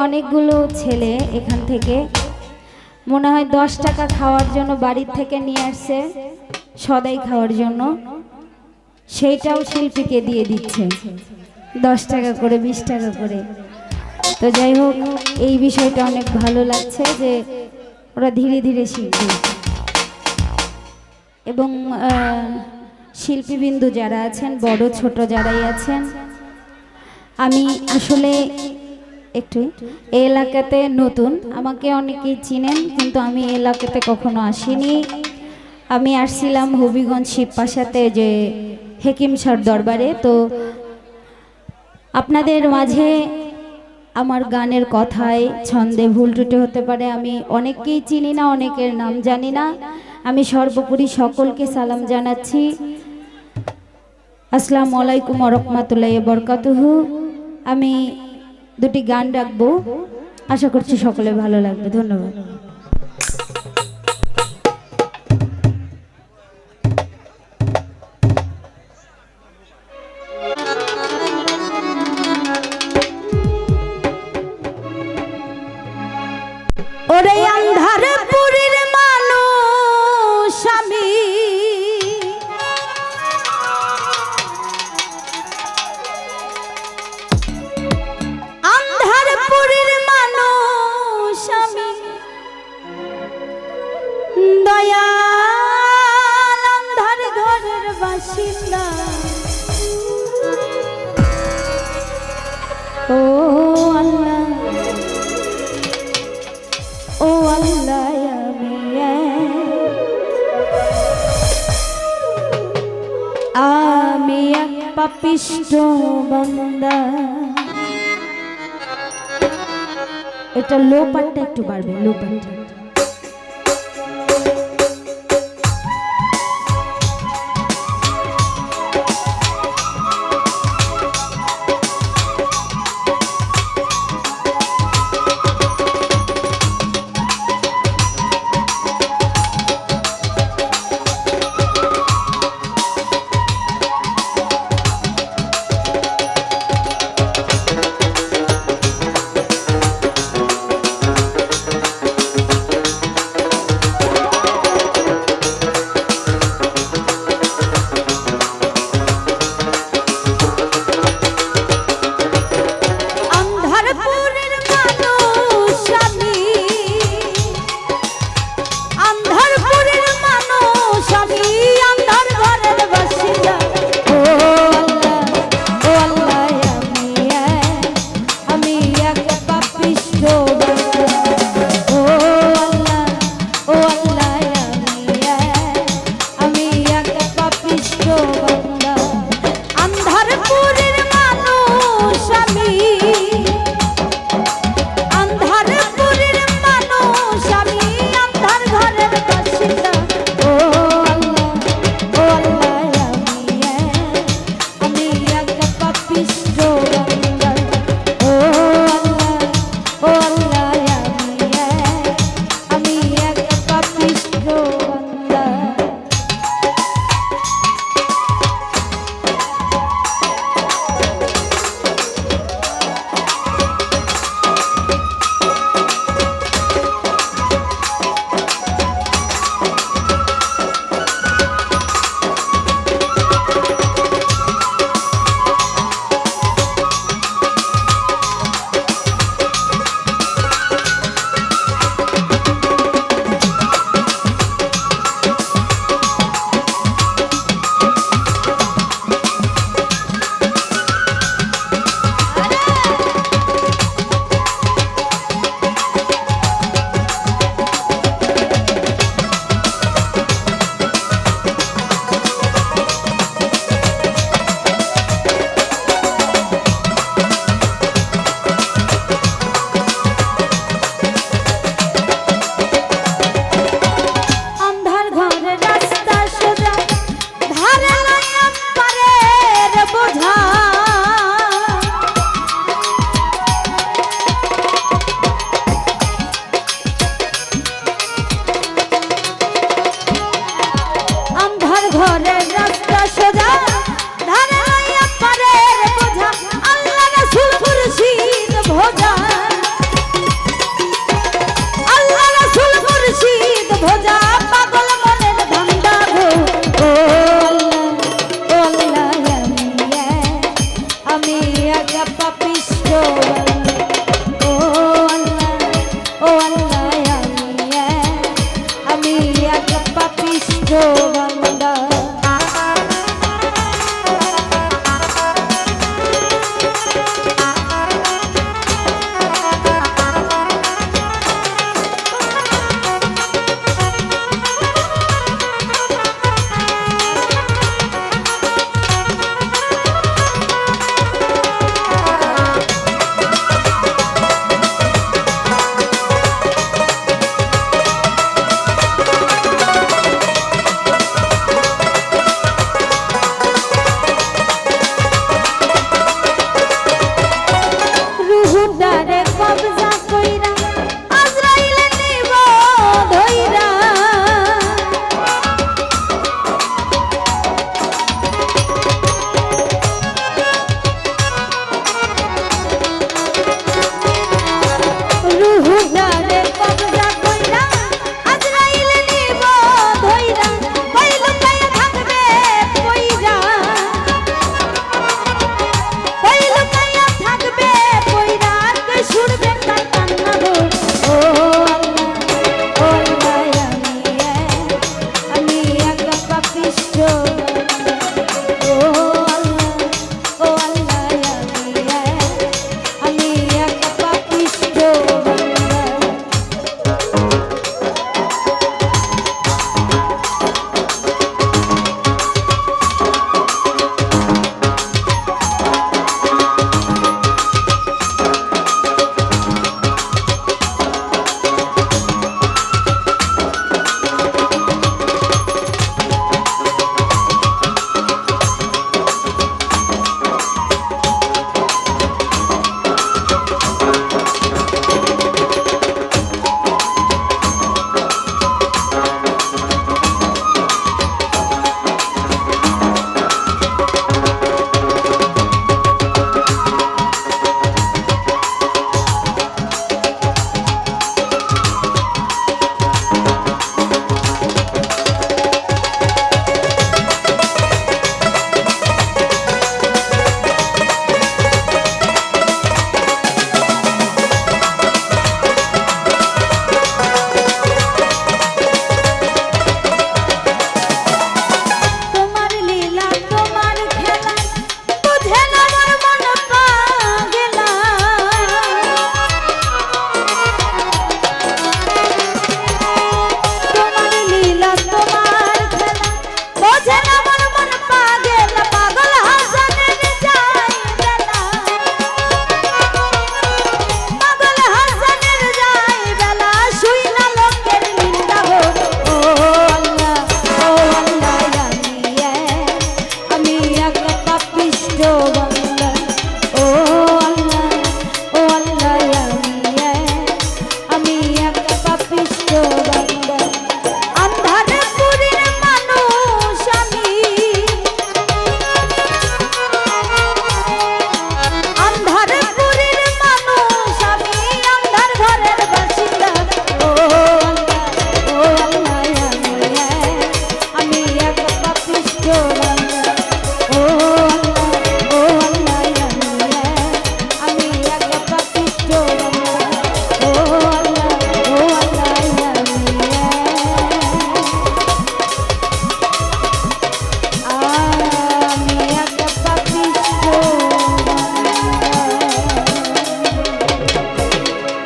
অনেকগুলো ছেলে এখান থেকে মনে হয় 10 টাকা খাওয়ার জন্য বাড়ির থেকে নিয়ে আসছে, সদাই খাওয়ার জন্য, সেইটাও শিল্পীকে দিয়ে দিচ্ছে 10 টাকা করে 20 টাকা করে। তো যাই হোক, এই বিষয়টা অনেক ভালো লাগছে যে ওরা ধীরে ধীরে শিখবে। এবং শিল্পীবৃন্দ যারা আছেন, বড় ছোট যারাই আছেন, আমি আসলে একটু এই এলাকাতে নতুন, আমাকে অনেকেই চিনেন, কিন্তু আমি এই এলাকাতে কখনো আসিনি। আমি আসছিলাম হবিগঞ্জ শিবপাশাতে যে হেকিম স্যার দরবারে। তো আপনাদের মাঝে আমার গানের কথায় ছন্দে ভুল ত্রুটি হতে পারে, আমি অনেককেই চিনি না, অনেকের নাম জানি না। আমি সর্বোপরি সকলকে সালাম জানাচ্ছি, আসসালামু আলাইকুম ওয়া রাহমাতুল্লাহি ওয়া বারাকাতুহু। আমি দুটি গান রাখবো, আশা করছি সকলে ভালো লাগবে। ধন্যবাদ। ওরে আন্ধার পুরীর মানুষ আমি, আন্ধার পুরীর মানুষ আমি, দয়াল আন্ধার ঘরের বাসিন্দা। ও আল্লাহ, ও আল্লাহ, আমি এক পাপিষ্ঠ বান্দা। এটা লো পাটটা একটু বাড়বে, লো পাটটা।